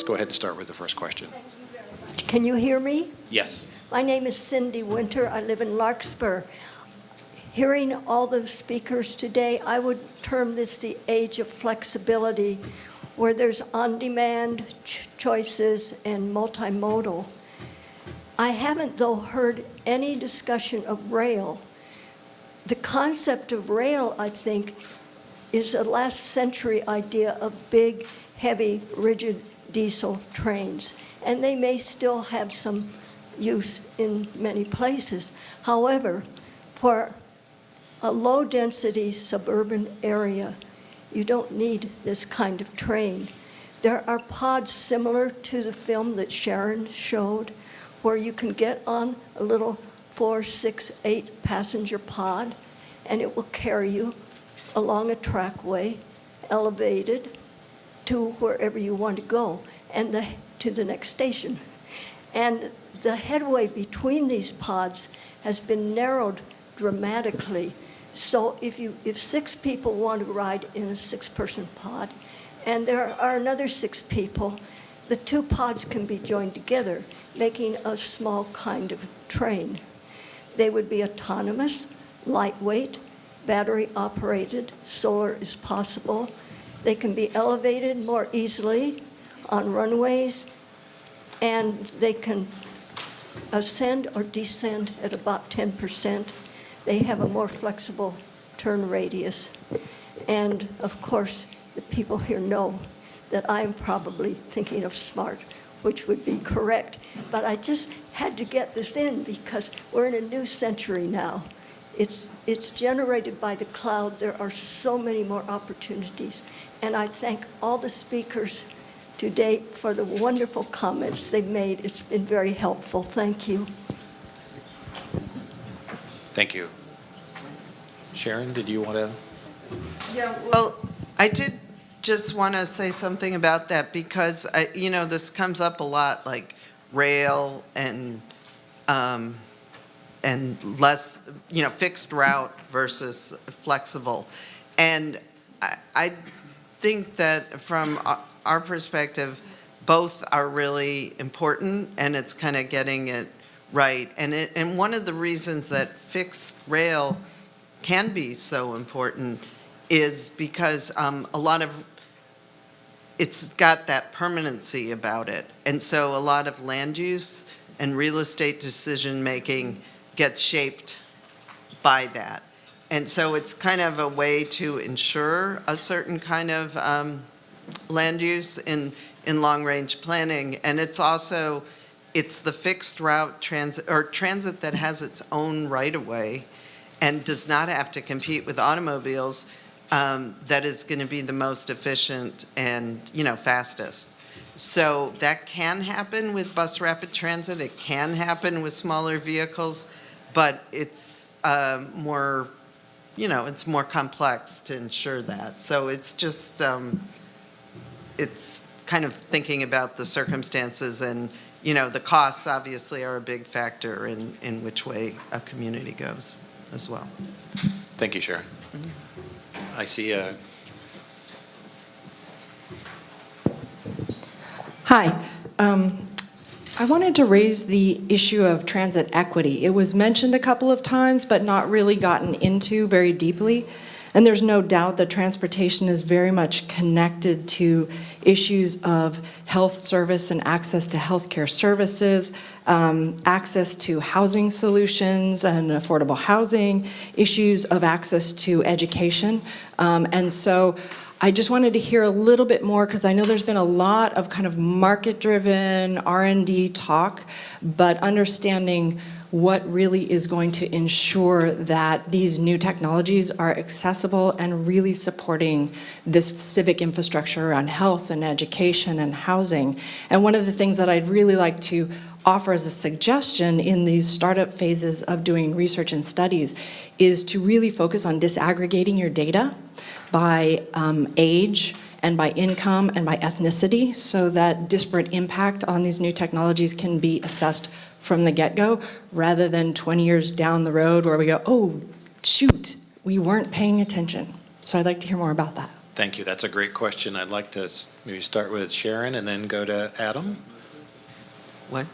go ahead and start with the first question. Can you hear me? Yes. My name is Cindy Winter. I live in Larkspur. Hearing all the speakers today, I would term this the age of flexibility, where there's on-demand choices and multimodal. I haven't, though, heard any discussion of rail. The concept of rail, I think, is a last century idea of big, heavy, rigid diesel trains, and they may still have some use in many places. However, for a low-density suburban area, you don't need this kind of train. There are pods similar to the film that Sharon showed, where you can get on a little 4, 6, 8 passenger pod, and it will carry you along a trackway, elevated to wherever you want to go, and to the next station. And the headway between these pods has been narrowed dramatically. So if 6 people want to ride in a 6-person pod, and there are another 6 people, the 2 pods can be joined together, making a small kind of train. They would be autonomous, lightweight, battery operated, solar is possible. They can be elevated more easily on runways, and they can ascend or descend at about 10%. They have a more flexible turn radius. And of course, the people here know that I'm probably thinking of smart, which would be correct. But I just had to get this in because we're in a new century now. It's generated by the cloud. There are so many more opportunities. And I thank all the speakers to date for the wonderful comments they've made. It's been very helpful. Thank you. Thank you. Sharon, did you want to? Yeah, well, I did just want to say something about that because, this comes up a lot, like rail and less, fixed route versus flexible. And I think that from our perspective, both are really important, and it's kind of getting it right. And one of the reasons that fixed rail can be so important is because a lot of it's got that permanency about it. And so a lot of land use and real estate decision making gets shaped by that. And so it's kind of a way to ensure a certain kind of land use in long-range planning. And it's also, it's the fixed route transit, or transit that has its own right-of-way and does not have to compete with automobiles, that is going to be the most efficient and, fastest. So that can happen with bus rapid transit. It can happen with smaller vehicles, but it's more, it's more complex to ensure that. So it's just, it's kind of thinking about the circumstances, and, the costs obviously are a big factor in which way a community goes as well. Thank you, Sharon. I see Hi. I wanted to raise the issue of transit equity. It was mentioned a couple of times, but not really gotten into very deeply. And there's no doubt that transportation is very much connected to issues of health service and access to healthcare services, access to housing solutions and affordable housing, issues of access to education. And so I just wanted to hear a little bit more, because I know there's been a lot of kind of market-driven R&D talk, but understanding what really is going to ensure that these new technologies are accessible and really supporting this civic infrastructure around health and education and housing. And one of the things that I'd really like to offer as a suggestion in these startup phases of doing research and studies is to really focus on disaggregating your data by age and by income and by ethnicity, so that disparate impact on these new technologies can be assessed from the get-go, rather than 20 years down the road where we go, oh, shoot, we weren't paying attention. So I'd like to hear more about that. Thank you. That's a great question. I'd like to maybe start with Sharon and then go to Adam. What?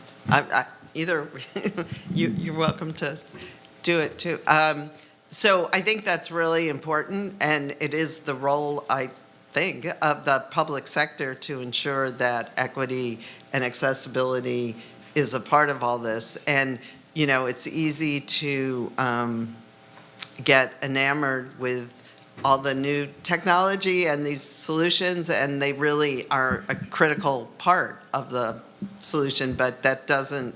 Either, you're welcome to do it too. So I think that's really important, and it is the role, I think, of the public sector to ensure that equity and accessibility is a part of all this. And, you know, it's easy to get enamored with all the new technology and these solutions, and they really are a critical part of the solution, but that doesn't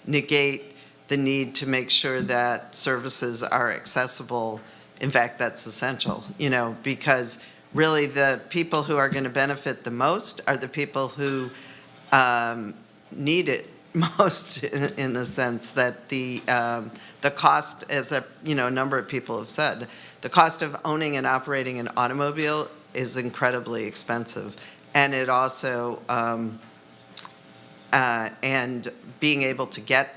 negate the need to make sure that services are accessible. In fact, that's essential, you know, because really the people who are going to benefit the most are the people who need it most, in the sense that the cost, as a number of people have said, the cost of owning and operating an automobile is incredibly expensive, and it also and being able to get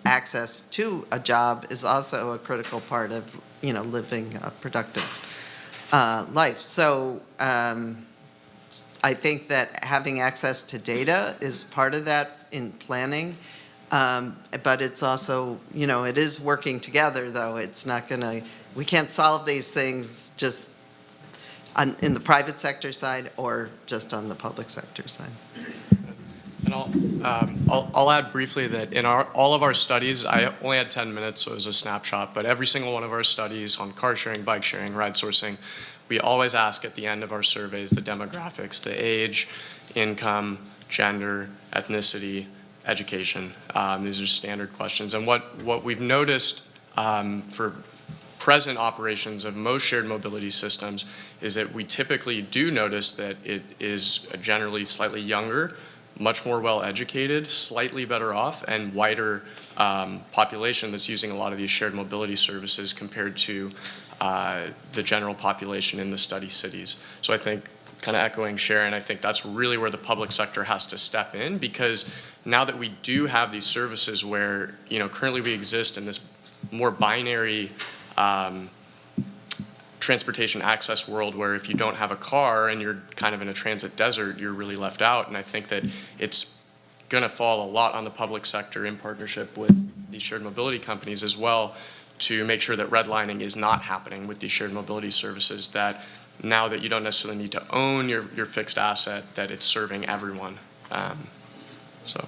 access to a job is also a critical part of living a productive life. So I think that having access to data is part of that in planning, but it's also it is working together, though. It's not we can't solve these things just in the private sector side or just on the public sector side. And I'll add briefly that in all of our studies, I only had 10 minutes, so it was a snapshot, but every single one of our studies on car sharing, bike sharing, ride sourcing, we always ask at the end of our surveys the demographics, the age, income, gender, ethnicity, education. These are standard questions. And what we've noticed for present operations of most shared mobility systems is that we typically do notice that it is a generally slightly younger, much more well-educated, slightly better off, and wider population that's using a lot of these shared mobility services compared to the general population in the study cities. So I think, kind of echoing Sharon, I think that's really where the public sector has to step in, because now that we do have these services where, currently we exist in this more binary transportation access world where if you don't have a car and you're kind of in a transit desert, you're really left out. And I think that it's going to fall a lot on the public sector in partnership with these shared mobility companies as well to make sure that redlining is not happening with these shared mobility services, that now that you don't necessarily need to own your fixed asset, that it's serving everyone. So.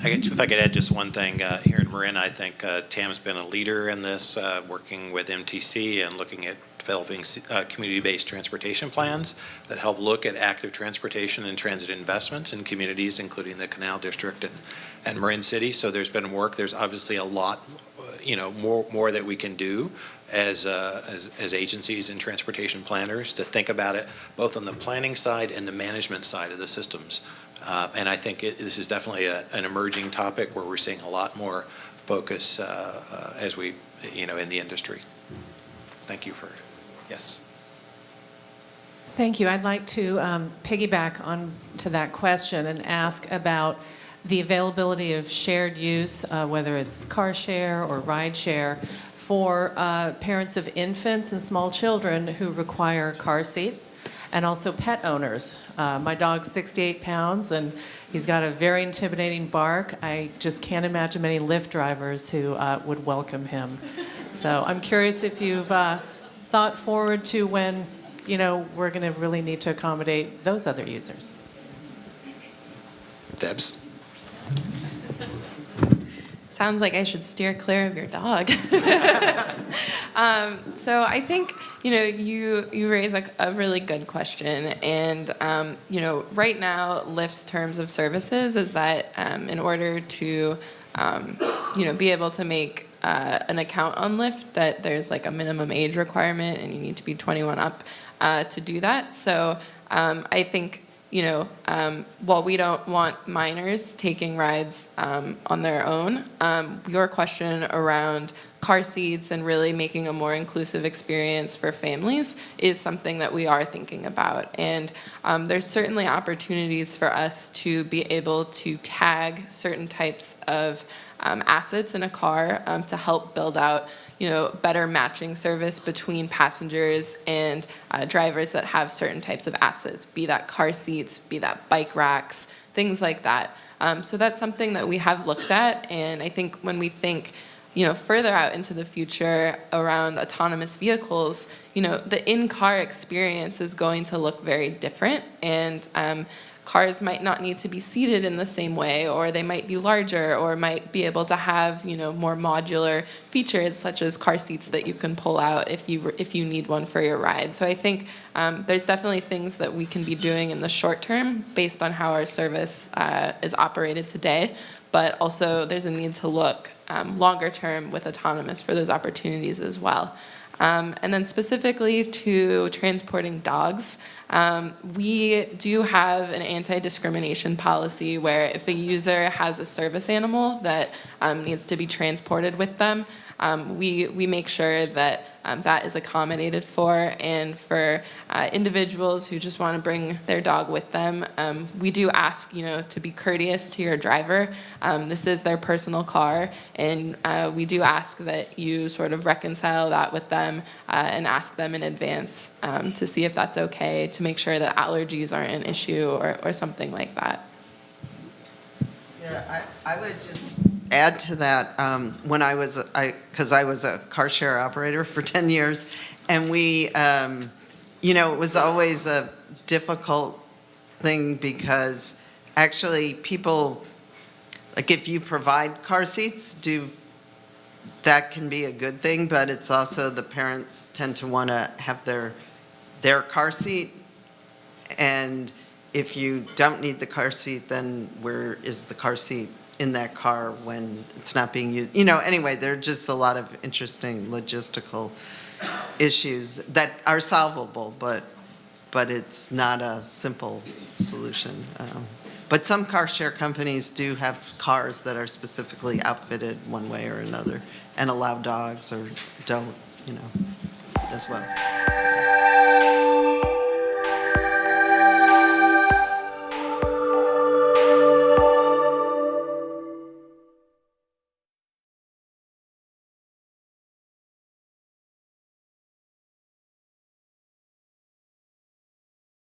If I could add just one thing, here in Marin, I think TAM's been a leader in this, working with MTC and looking at developing community-based transportation plans that help look at active transportation and transit investments in communities, including the Canal District and Marin City. So there's been work. There's obviously a lot, more that we can do as agencies and transportation planners to think about it both on the planning side and the management side of the systems. And I think this is definitely an emerging topic where we're seeing a lot more focus as we, in the industry. Thank you for, yes. Thank you. I'd like to piggyback on to that question and ask about the availability of shared use, whether it's car share or ride share, for parents of infants and small children who require car seats, and also pet owners. My dog's 68 pounds, and he's got a very intimidating bark. I just can't imagine many Lyft drivers who would welcome him. So I'm curious if you've thought forward to when, we're going to really need to accommodate those other users. Debs? Sounds like I should steer clear of your dog. So I think, you raise a really good question. And, right now, Lyft's terms of services is that in order to, be able to make an account on Lyft, that there's a minimum age requirement and you need to be 21 up to do that. So I think, while we don't want minors taking rides on their own, your question around car seats and really making a more inclusive experience for families is something that we are thinking about. And there's certainly opportunities for us to be able to tag certain types of assets in a car to help build out better matching service between passengers and drivers that have certain types of assets, be that car seats, be that bike racks, things like that. So that's something that we have looked at, and I think when we think further out into the future around autonomous vehicles, the in-car experience is going to look very different, and cars might not need to be seated in the same way, or they might be larger, or might be able to have more modular features such as car seats that you can pull out if you need one for your ride. So I think there's definitely things that we can be doing in the short term based on how our service is operated today, but also there's a need to look longer term with autonomous for those opportunities as well. And then specifically to transporting dogs, we do have an anti-discrimination policy where if a user has a service animal that needs to be transported with them, we make sure that that is accommodated for. And for individuals who just want to bring their dog with them, we do ask, to be courteous to your driver. This is their personal car, and we do ask that you sort of reconcile that with them and ask them in advance to see if that's okay, to make sure that allergies aren't an issue or something like that. Yeah, I would just add to that, when because I was a car share operator for 10 years, and we, it was always a difficult thing because actually people, like if you provide car seats, that can be a good thing, but it's also the parents tend to want to have their car seat, and if you don't need the car seat, then where is the car seat in that car when it's not being used? Anyway, there are just a lot of interesting logistical issues that are solvable, but it's not a simple solution. But some car share companies do have cars that are specifically outfitted one way or another and allow dogs or don't, as well.